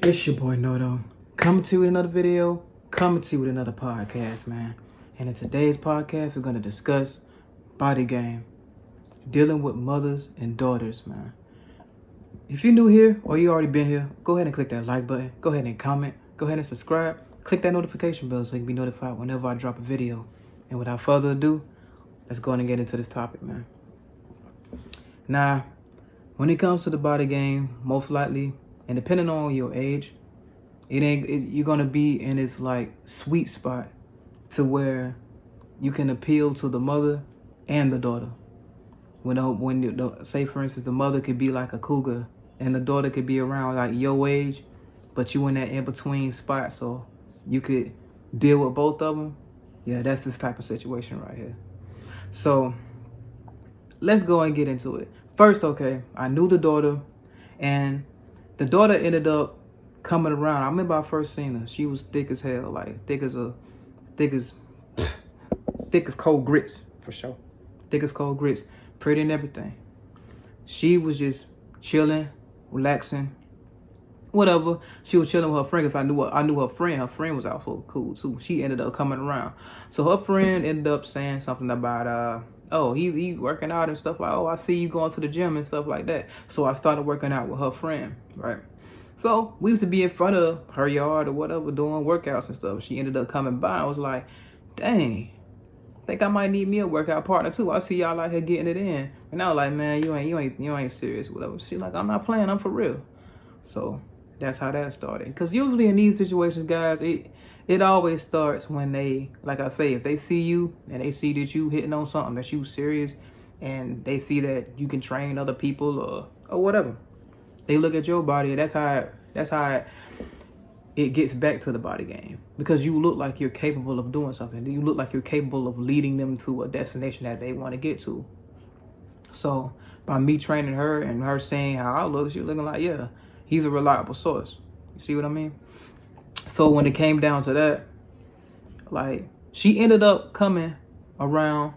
It's your boy Noto, coming to you with another video, coming to you with another podcast, man. And in today's podcast, we're going to discuss body game, dealing with mothers and daughters, man. If you're new here or you already been here, go ahead and click that like button, go ahead and comment, go ahead and subscribe, click that notification bell so you can be notified whenever I drop a video. And without further ado, let's go ahead and get into this topic, man. Now, when it comes to the body game, most likely, and depending on your age, you're gonna be in this like sweet spot to where you can appeal to the mother and the daughter. Say for instance, the mother could be like a cougar and the daughter could be around like your age, but you in that in between spot, so you could deal with both of them. Yeah, that's this type of situation right here. So let's go and get into it. First, okay, I knew the daughter, and the daughter ended up coming around. I remember I first seen her. She was thick as hell, like thick as cold grits, for sure. Thick as cold grits, pretty and everything. She was just chilling, relaxing, whatever. She was chilling with her friend because I knew her friend. Her friend was also cool too. She ended up coming around. So her friend ended up saying something about oh, he working out and stuff like, oh, I see you going to the gym and stuff like that. So I started working out with her friend, right? So we used to be in front of her yard or whatever doing workouts and stuff. She ended up coming by. I was like, dang, I think I might need me a workout partner too. I see y'all out here getting it in. And I was like, man, you ain't serious, whatever. She's like, I'm not playing, I'm for real. So that's how that started. Because usually in these situations, guys, it always starts when they, like I say, if they see you and they see that you hitting on something, that you serious, and they see that you can train other people or whatever. They look at your body, and that's how it gets back to the body game. Because you look like you're capable of doing something. You look like you're capable of leading them to a destination that they want to get to. So by me training her and her saying how I look, she was looking like, yeah, he's a reliable source. You see what I mean? So when it came down to that, like, she ended up coming around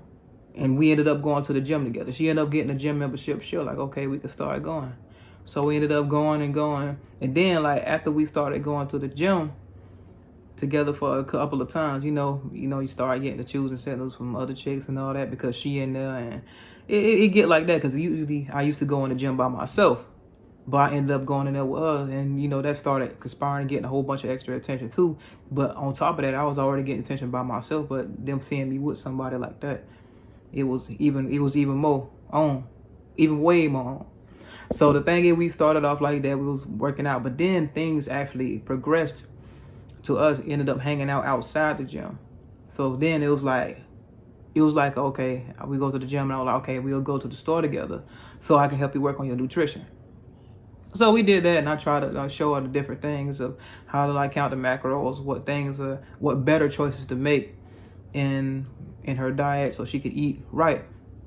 and we ended up going to the gym together. She ended up getting a gym membership. She was like, okay, we can start going. So we ended up going. And then like after we started going to the gym together for a couple of times, you start getting the choosing signals from other chicks and all that because she in there, and it get like that because usually I used to go in the gym by myself. But I ended up going in there with her, and that started conspiring, getting a whole bunch of extra attention too. But on top of that, I was already getting attention by myself. But them seeing me with somebody like that, it was even more on, even way more on. So the thing is, we started off like that. We was working out, but then things actually progressed to us. Ended up hanging out outside the gym. So then it was like, okay, we go to the gym, and I was like, okay, we'll go to the store together, so I can help you work on your nutrition. So we did that, and I tried to show her the different things of how to like count the macros, what better choices to make in her diet so she could eat right.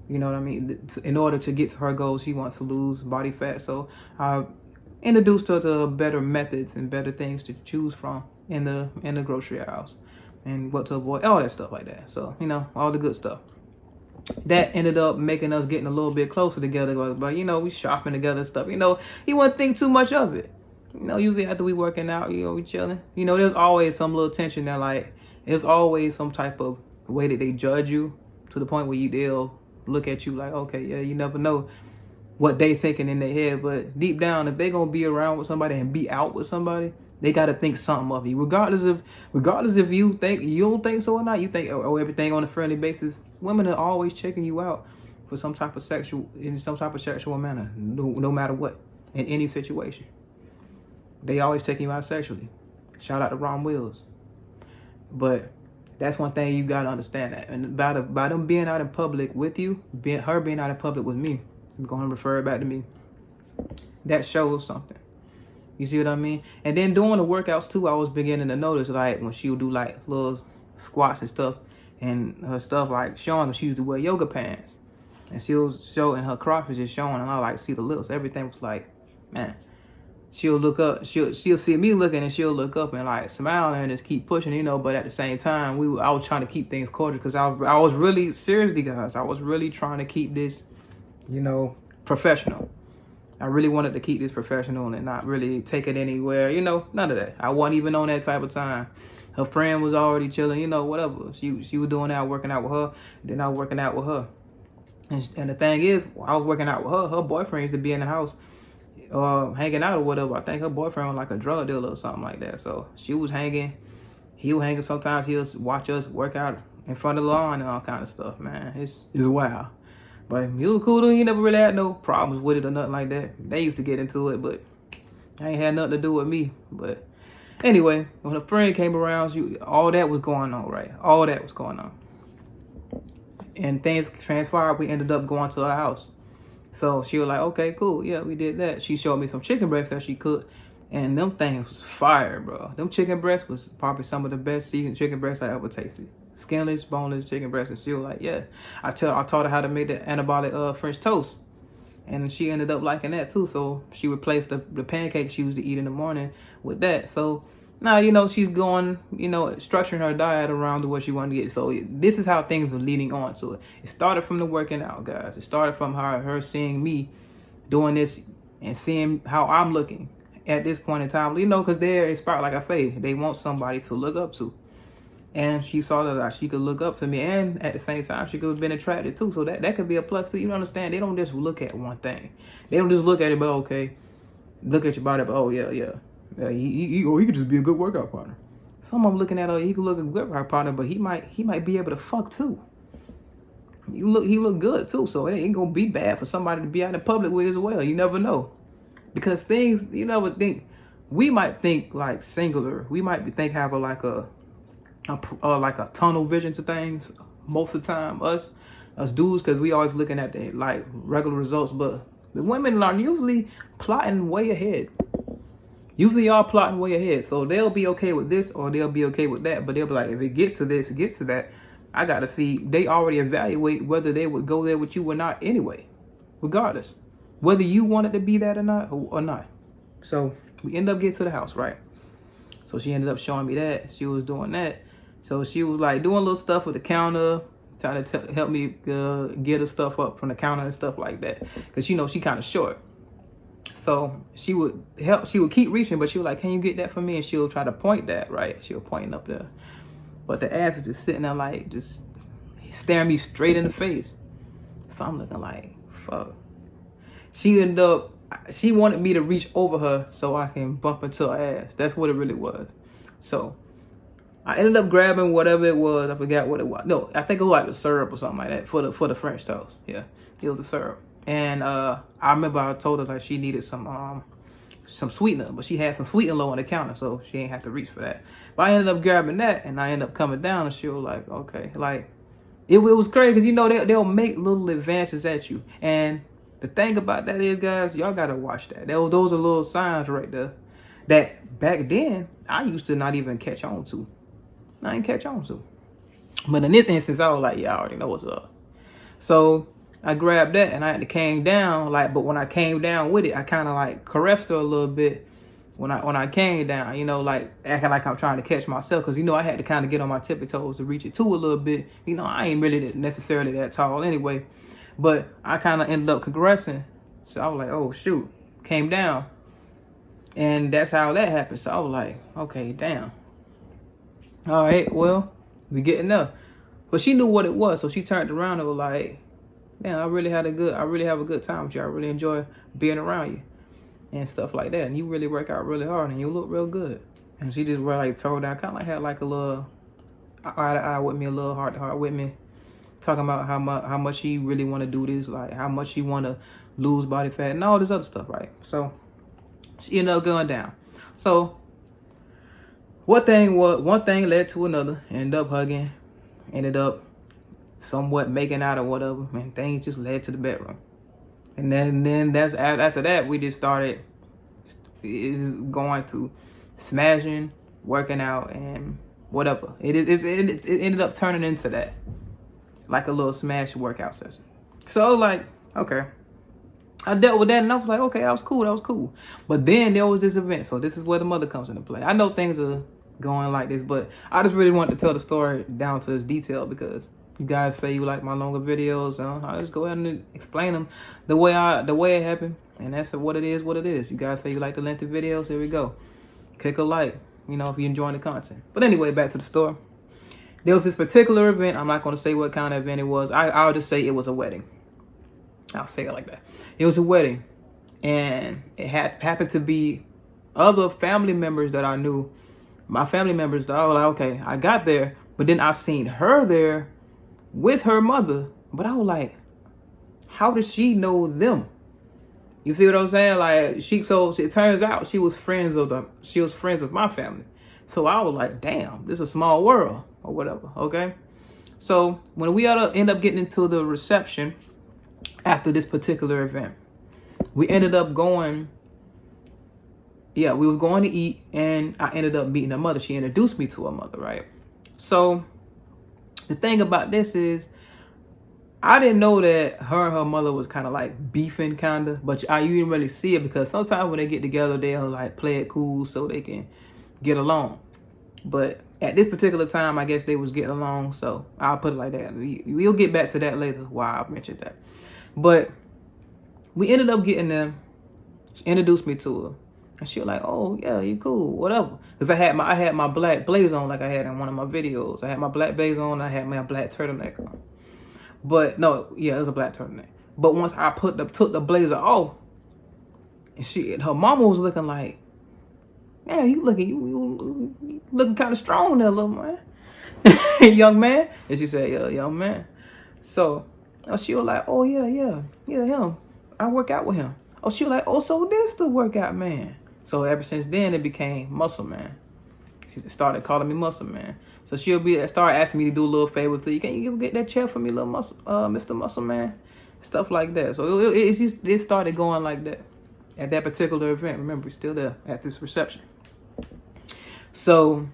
You know what I mean? In order to get to her goals, she wants to lose body fat. So I introduced her to better methods and better things to choose from in the grocery aisles and what to avoid, all that stuff like that. So all the good stuff. That ended up making us getting a little bit closer together, but we shopping together and stuff. You wouldn't think too much of it. Usually after we working out, we chilling. There's always some little tension that, like, there's always some type of way that they judge you to the point where they'll look at you like, okay, yeah, you never know what they thinking in their head. But deep down, if they gonna be around with somebody and be out with somebody, they gotta think something of you, regardless if you don't think so or not. You think everything on a friendly basis. Women are always checking you out for some type of sexual manner, no matter what, in any situation. They always taking you out sexually. Shout out to Ron Wills. But that's one thing you gotta understand that. And by them being out in public with you, her being out in public with me, I'm gonna refer it back to me. That shows something. You see what I mean? And then doing the workouts too, I was beginning to notice, like, when she would do like little squats and stuff, and her stuff like showing, she used to wear yoga pants, and she was showing her crotch was just showing, and I like see the lips. Everything was like, man. She'll look up, she'll see me looking, and she'll look up and like smile and just keep pushing, But at the same time, I was trying to keep things cordial because I was really, seriously, guys, I was really trying to keep this, professional. I really wanted to keep this professional and not really take it anywhere, you know, none of that. I wasn't even on that type of time. Her friend was already chilling, you know, whatever. She was doing that, working out with her, then I was working out with her. And the thing is, while I was working out with her boyfriend used to be in the house hanging out or whatever. I think her boyfriend was like a drug dealer or something like that. So she was hanging, he was hanging. Sometimes he'll watch us work out in front of the lawn and all kind of stuff, man. It's wild. But he was cool though. He never really had no problems with it or nothing like that. They used to get into it, but I ain't had nothing to do with me. But anyway, when a friend came around, all that was going on, right? All that was going on. And things transpired. We ended up going to her house. So she was like, okay, cool. Yeah, we did that. She showed me some chicken breasts that she cooked. And them things was fire, bro. Them chicken breasts was probably some of the best seasoned chicken breasts I ever tasted. Skinless, boneless chicken breasts. And she was like, yeah. I taught her how to make the antibiotic French toast. And she ended up liking that too. So she replaced the pancakes she used to eat in the morning with that. So now, you know, she's going, you know, structuring her diet around to what she wanted to get. So this is how things were leading on to it. It started from the working out, guys. It started from her seeing me doing this and seeing how I'm looking at this point in time. You know, because they're inspired, like I say, they want somebody to look up to. And she saw that she could look up to me, and at the same time, she could have been attracted too. So that could be a plus too. You understand? They don't just look at one thing. They don't just look at it, but okay, look at your body, but oh yeah, he could just be a good workout partner. Some of them looking at he could look a good workout partner, but he might be able to fuck too. He look good too, so it ain't gonna be bad for somebody to be out in public with as well. You never know, because things you never think. We might think like singular. We might have like a tunnel vision to things most of the time, us dudes, because we always looking at the like regular results, but the women are usually plotting way ahead. Usually y'all plotting way ahead, so they'll be okay with this or they'll be okay with that, but they'll be like, if it gets to this, it gets to that, I gotta see. They already evaluate whether they would go there with you or not anyway, regardless whether you wanted to be that or not. So we end up getting to the house, right? So she ended up showing me that she was doing that. So she was like doing little stuff with the counter, trying to help me get her stuff up from the counter and stuff like that. Because, you know, she kind of short. So she would keep reaching, but she was like, can you get that for me? And she'll try to point that, right? She was pointing up there. But the ass was just sitting there like, just staring me straight in the face. So I'm looking like, fuck. She wanted me to reach over her so I can bump into her ass. That's what it really was. So I ended up grabbing whatever it was. I forgot what it was. No, I think it was like the syrup or something like that for the French toast. Yeah, it was the syrup. And I remember I told her like she needed some sweetener, but she had some sweetener low on the counter, so she ain't have to reach for that. But I ended up grabbing that, and I ended up coming down, and she was like, okay, like it was crazy because you know they'll make little advances at you. And the thing about that is, guys, y'all gotta watch that. Those are little signs right there that back then I used to not even catch on to. I didn't catch on to. But in this instance, I was like, yeah, I already know what's up. So I grabbed that and I had to came down, but when I came down with it, I kind of like caressed her a little bit when I came down, you know, like acting like I'm trying to catch myself, because, you know, I had to kind of get on my tippy toes to reach it too a little bit. You know, I ain't really necessarily that tall anyway, but I kind of ended up caressing. So I was like, oh, shoot, came down. And that's how that happened. So I was like, okay, damn. All right, well, we getting there. But she knew what it was, so she turned around and was like, man, I really have a good time with you. I really enjoy being around you and stuff like that. And you really work out really hard and you look real good. And she just like told down, kind of like had like a little eye to eye with me, a little heart to heart with me, talking about how much she really want to do this, like how much she want to lose body fat and all this other stuff, right? So she ended up going down. So one thing led to another. Ended up hugging, ended up somewhat making out or whatever, and things just led to the bedroom. And then that's after that we just started going to smashing, working out, and whatever. It ended up turning into that, like a little smash workout session. So like, okay, I dealt with that and I was like, okay, that was cool. But then there was this event. So this is where the mother comes into play. I know things are going like this, but I just really wanted to tell the story down to its detail because You guys say you like my longer videos. I'll just go ahead and explain them the way it happened. And that's what it is, what it is. You guys say you like the lengthy videos. Here we go. Click a like, you know, if you're enjoying the content. But anyway, back to the story. There was this particular event. I'm not going to say what kind of event it was. I'll just say it was a wedding. I'll say it like that. It was a wedding. And it happened to be other family members that I knew. My family members that I was like, okay, I got there. But then I seen her there with her mother. But I was like, how does she know them? You see what I'm saying? Like so it turns out she was friends of my family. So I was like, damn, this is a small world or whatever. Okay. So when we end up getting into the reception after this particular event, we ended up going. Yeah, we was going to eat, and I ended up meeting her mother. She introduced me to her mother, right? So the thing about this is, I didn't know that her and her mother was kind of like beefing, kind of, but you didn't really see it because sometimes when they get together, they'll like play it cool so they can get along. But at this particular time, I guess they was getting along, so I'll put it like that. We'll get back to that later, why I mentioned that. But we ended up getting them. She introduced me to her. And she was like, oh, yeah, you cool, whatever. Because I had my black blazer on like I had in one of my videos. I had my black blazer on. I had my black turtleneck on. But no, yeah, it was a black turtleneck. But once I took the blazer off, and her mama was looking like, man, you looking kind of strong there, little man. Young man. And she said, yeah, young man. So she was like, oh, yeah, him. I work out with him. Oh, she was like, oh, so this the workout man. So ever since then, it became Muscle Man. She started calling me Muscle Man. So she'll start asking me to do a little favor. So can you get that chair for me, little Mr. Muscle Man? Stuff like that. So it started going like that at that particular event. Remember, we're still there at this reception. So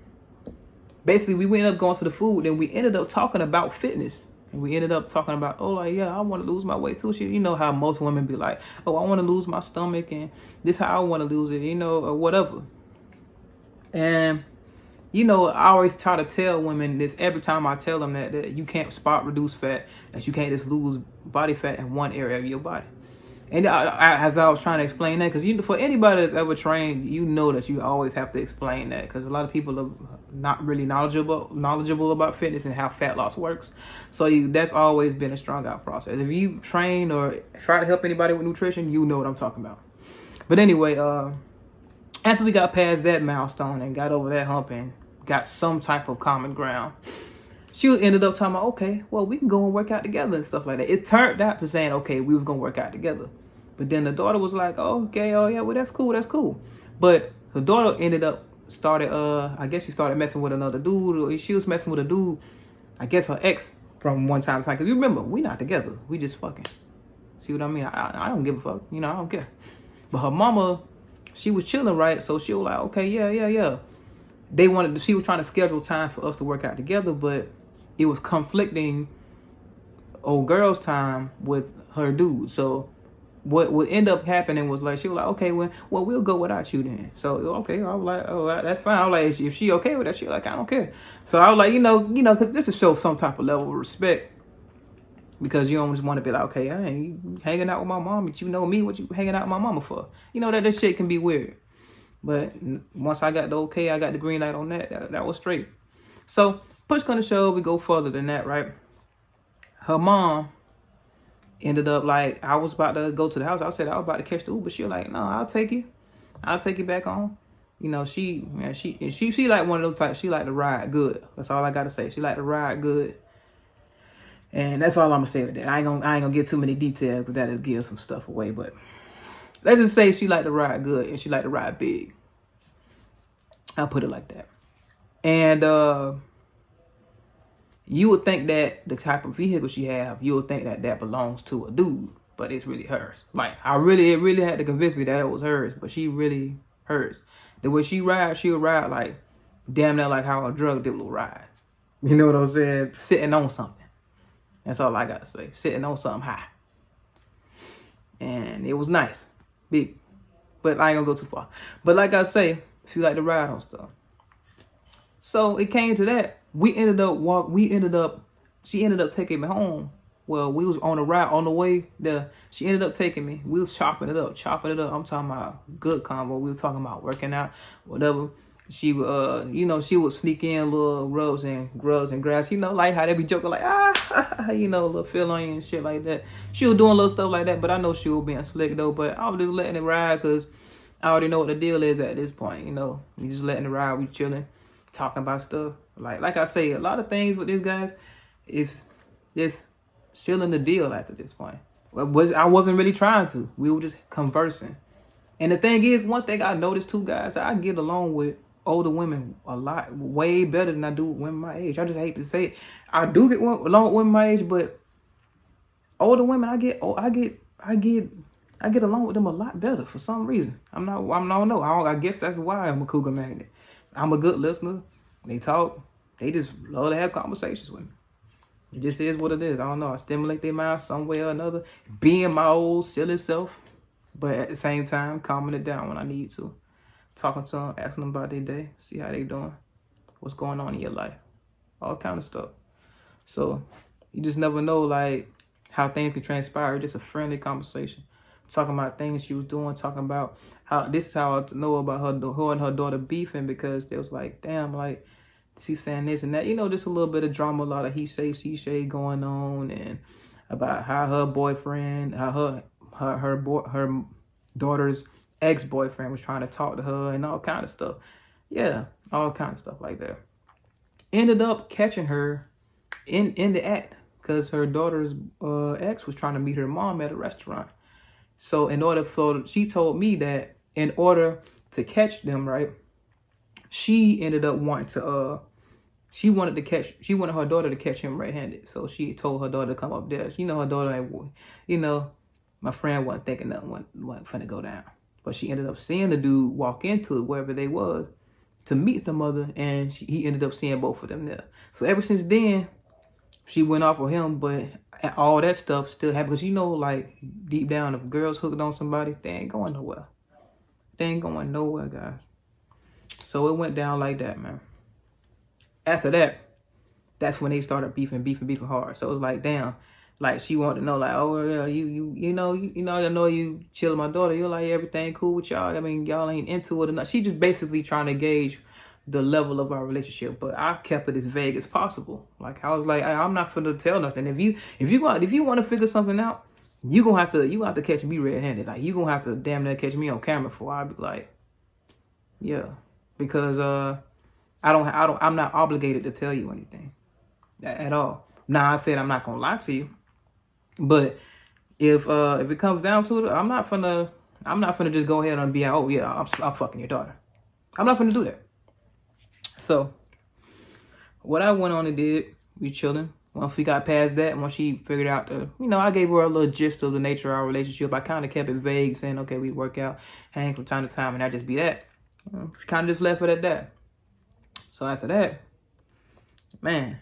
basically, we ended up going to the food, and we ended up talking about fitness. And we ended up talking about, oh, like, yeah, I want to lose my weight too. You know how most women be like, oh, I want to lose my stomach, and this how I want to lose it, you know, or whatever. And, you know, I always try to tell women this every time I tell them that you can't spot reduce fat, that you can't just lose body fat in one area of your body. And as I was trying to explain that, because for anybody that's ever trained, you know that you always have to explain that, because a lot of people are not really knowledgeable about fitness and how fat loss works. So that's always been a strung out process. If you train or try to help anybody with nutrition, you know what I'm talking about. But anyway, after we got past that milestone and got over that hump and got some type of common ground, she ended up talking about, okay, well, we can go and work out together and stuff like that. It turned out to saying, okay, we was going to work out together. But then the daughter was like, oh, okay, oh, yeah, well, that's cool. But her daughter I guess she started messing with another dude. Or she was messing with a dude, I guess her ex from one time to time. Because you remember, we not together. We just fucking. See what I mean? I don't give a fuck. You know, I don't care. But her mama, she was chilling, right? So she was like, okay, yeah. She was trying to schedule time for us to work out together, but it was conflicting old girl's time with her dude. So what would end up happening was like, she was like, okay, well, we'll go without you then. So, okay, I was like, oh, that's fine. I was like, if she okay with that, she was like, I don't care. So I was like, you know, because just to show some type of level of respect, because you don't just want to be like, okay, I ain't hanging out with my mom, but you know me, what you hanging out with my mama for? You know, that shit can be weird. But once I got the okay, I got the green light on that was straight. So push come to shove, we go further than that, right? Her mom ended up like, I was about to go to the house. I said I was about to catch the Uber. She was like, no, I'll take you back home. You know, she like one of those types. She like to ride good. That's all I gotta say. She like to ride good. And that's all I'm gonna say with that. I ain't gonna give too many details because that'll give some stuff away. But let's just say she like to ride good and she like to ride big. I'll put it like that. And you would think that the type of vehicle she have, you would think that belongs to a dude, but it's really hers. Like it really had to convince me that it was hers, but she really hers. The way she rides, she'll ride like damn near like how a drug dealer will ride. You know what I'm saying? Sitting on something. That's all I gotta say. Sitting on something high. And it was nice, big, but I ain't gonna go too far. But like I say, she like to ride on stuff. So it came to that. We ended up she ended up taking me home. Well, we was on the route on the way there. She ended up taking me. We was chopping it up. I'm talking about good combo. We were talking about working out, whatever. She she would sneak in little rubs and grass, like how they be joking like, a little feel on you and shit like that. She was doing little stuff like that, but I know she was being slick though. But I was just letting it ride because I already know what the deal is at this point. We just letting it ride. We chilling, talking about stuff. Like I say, a lot of things with these guys is just sealing the deal after this point. I wasn't really trying to. We were just conversing. And the thing is, one thing I noticed too, guys, I get along with older women a lot, way better than I do with women my age. I just hate to say it. I do get along with women my age, but older women, I get along with them a lot better for some reason. I don't know. I guess that's why I'm a cougar magnet. I'm a good listener. They talk. They just love to have conversations with me. It just is what it is. I don't know. I stimulate their mind some way or another. Being my old silly self, but at the same time, calming it down when I need to. Talking to them, asking them about their day, see how they doing, what's going on in your life, all kind of stuff. So you just never know, like, how things can transpire. Just a friendly conversation. Talking about things she was doing, talking about how this is how I know about her and her daughter beefing, because they was like, damn, like, she's saying this and that, just a little bit of drama, a lot of he say, she say going on, and about how her boyfriend, how her daughter's ex-boyfriend was trying to talk to her and all kind of stuff. Yeah, all kind of stuff like that. Ended up catching her in the act because her daughter's ex was trying to meet her mom at a restaurant. So she told me that in order to catch them, right, she ended up wanting to she wanted her daughter to catch him red-handed. So she told her daughter to come up there. Her daughter, my friend wasn't thinking nothing wasn't finna go down. But she ended up seeing the dude walk into wherever they was to meet the mother, and he ended up seeing both of them there. So ever since then, she went off with him, but all that stuff still happened. Because like, deep down, if girls hooked on somebody, they ain't going nowhere. They ain't going nowhere, guys. So it went down like that, man. After that, that's when they started beefing hard. So it was like, damn, like, she wanted to know, like, oh yeah, I know you chilling my daughter. You're like, everything cool with y'all. I mean, y'all ain't into it enough. She just basically trying to gauge the level of our relationship. But I kept it as vague as possible. Like, I was like, I'm not finna tell nothing. If you want to figure something out, you gonna have to catch me red-handed. Like, you gonna have to damn near catch me on camera before I be like, yeah, because I'm not obligated to tell you anything at all. Now, I said I'm not gonna lie to you, but if it comes down to it, I'm not finna just go ahead and be like, oh yeah, I'm fucking your daughter. I'm not finna do that. So what I went on and did, we chilling. Once we got past that, once she figured out I gave her a little gist of the nature of our relationship. I kind of kept it vague, saying, okay, we work out, hang from time to time, and that just be that. She kind of just left it at that. So after that, man,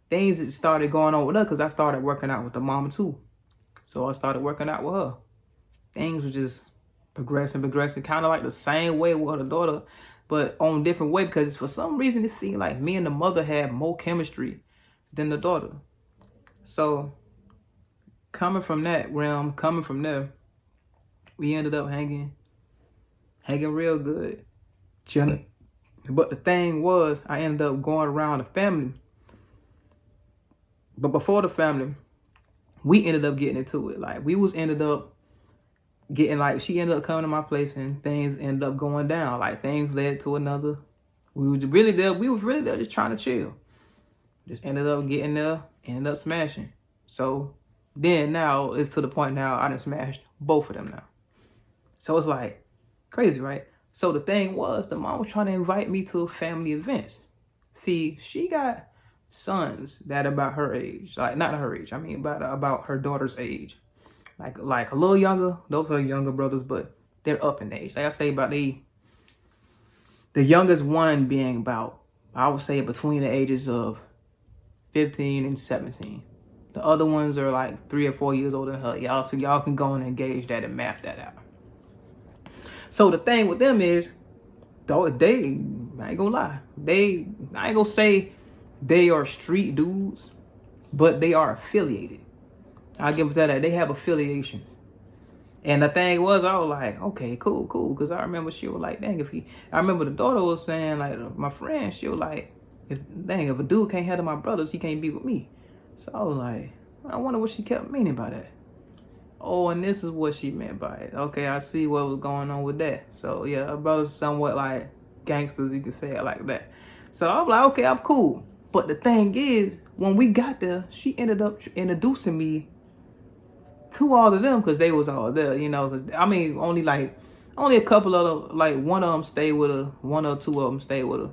things started going on with her because I started working out with the mama too. So I started working out with her. Things were just progressing, kind of like the same way with her daughter, but on a different way, because for some reason it seemed like me and the mother had more chemistry than the daughter. So coming from that realm, coming from there, we ended up hanging real good, chilling. But the thing was, I ended up going around the family. But before the family, we ended up getting into it. Like, she ended up coming to my place, and things ended up going down. Like, things led to another. We was really there just trying to chill. Just ended up getting there, ended up smashing. So then now it's to the point now I done smashed both of them now. So it's like crazy, right? So the thing was, the mom was trying to invite me to family events. See, she got sons that about her age, like not her age. I mean about her daughter's age, like a little younger. Those are younger brothers, but they're up in age. Like I say, about the youngest one being about, I would say, between the ages of 15 and 17. The other ones are like 3 or 4 years older than her. Y'all can go and engage that and map that out. So the thing with them is, though, I ain't gonna lie, I ain't gonna say they are street dudes, but they are affiliated. I'll give it that. They have affiliations. And the thing was, I was like, okay, cool. Because I remember she was like, dang, I remember the daughter was saying, like, my friend, she was like, if a dude can't handle my brothers, he can't be with me. So I was like, I wonder what she kept meaning by that. Oh, and this is what she meant by it. Okay, I see what was going on with that. So yeah, her brother's somewhat like gangsters, you can say it like that. So I'm like, okay, I'm cool. But the thing is, when we got there, she ended up introducing me to all of them because they was all there, you know. Because I mean, only a couple of them, like one of them stayed with her, one or two of them stayed with her,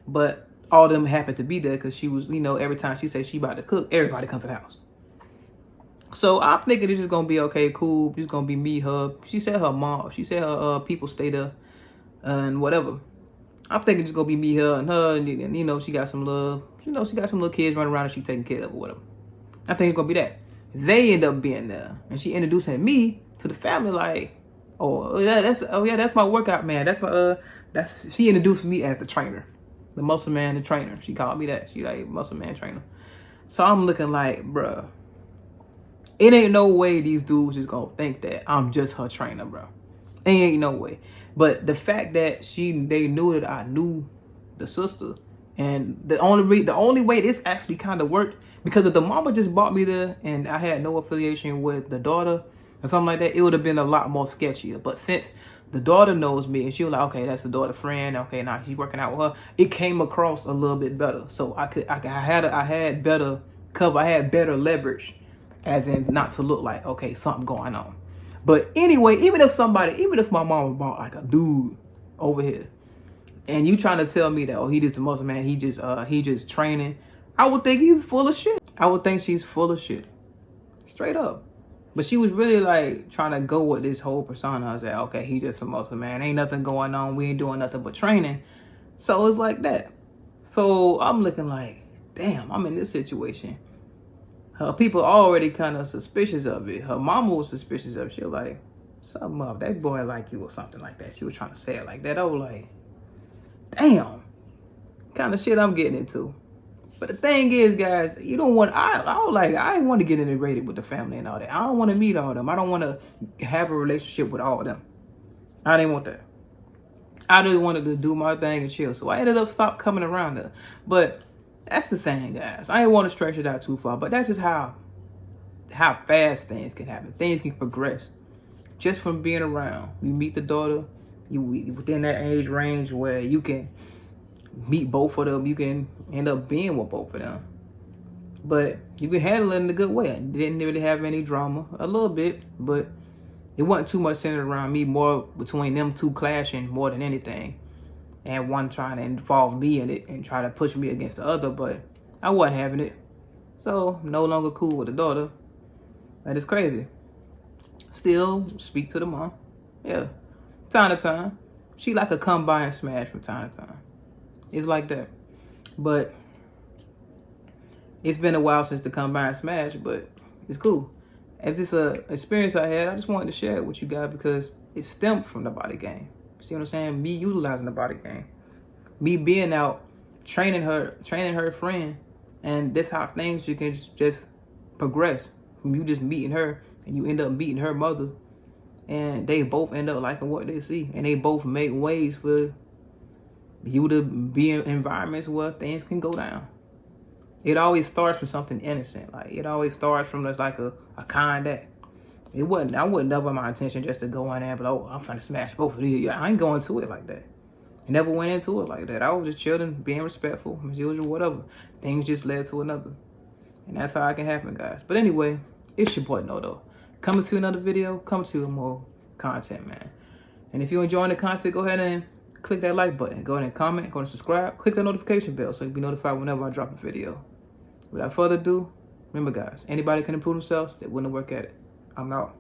but all of them happened to be there because she was, you know, every time she said she about to cook, everybody come to the house. So I'm thinking it's just gonna be okay, cool. It's gonna be me, her. She said her people stay there and whatever. I'm thinking it's gonna be me, her, and you know, she got some little kids running around and she taking care of or whatever. I think it's gonna be that. They end up being there, and she introducing me to the family like, that's my workout man. She introduced me as the trainer, the muscle man, the trainer. She called me that. She like muscle man trainer. So I'm looking like, bruh, it ain't no way these dudes is gonna think that I'm just her trainer, bro. Ain't no way. But the fact that they knew that I knew the sister, and the only way this actually kind of worked, because if the mama just bought me there and I had no affiliation with the daughter or something like that, it would have been a lot more sketchier. But since the daughter knows me and she was like, okay, that's the daughter friend. Okay, now she's working out with her. It came across a little bit better. So I had better cover. I had better leverage, as in not to look like, okay, something going on. But anyway, even if my mama bought like a dude over here, and you trying to tell me that, oh, he just a muscle man, he just training, I would think he's full of shit. I would think she's full of shit. Straight up. But she was really like trying to go with this whole persona. I was like, okay, he just a muscle man. Ain't nothing going on. We ain't doing nothing but training. So it's like that. So I'm looking like, damn, I'm in this situation. Her people already kind of suspicious of it. Her mama was suspicious of it. She was like, something up, that boy like you or something like that. She was trying to say it like that. I was like, damn, kind of shit I'm getting into. But the thing is, guys, you don't want, I didn't want to get integrated with the family and all that. I don't want to meet all of them. I don't want to have a relationship with all of them. I didn't want that. I just wanted to do my thing and chill. So I ended up stop coming around there. But that's the thing, guys. I didn't want to stretch it out too far, but that's just how fast things can happen. Things can progress just from being around. You meet the daughter, you within that age range where you can meet both of them. You can end up being with both of them, but you can handle it in a good way. I didn't really have any drama, a little bit, but it wasn't too much centered around me, more between them two clashing more than anything, and one trying to involve me in it and try to push me against the other, but I wasn't having it. So no longer cool with the daughter. That is crazy. Still speak to the mom. Yeah, time to time. She like a come by and smash from time to time. It's like that. But it's been a while since the come by and smash, but it's cool. As it's a experience I had, I just wanted to share it with you guys because it stemmed from the body game. See what I'm saying? Me utilizing the body game. Me being out training her friend, and that's how things you can just progress. From you just meeting her and you end up meeting her mother, and they both end up liking what they see, and they both make ways for you to be in environments where things can go down. It always starts from something innocent. Like it always starts from just like a kind act. I wouldn't never my intention just to go in there and be like, oh, I'm trying to smash both of these. Yeah, I ain't going to it like that. I never went into it like that. I was just chilling, being respectful, as usual, whatever. Things just led to another. And that's how it can happen, guys. But anyway, it's your boy Nodo. Coming to another video, coming to more content, man. And if you're enjoying the content, go ahead and click that like button. Go ahead and comment, go ahead and subscribe. Click that notification bell so you'll be notified whenever I drop a video. Without further ado, remember guys, anybody can improve themselves, they wouldn't work at it. I'm out.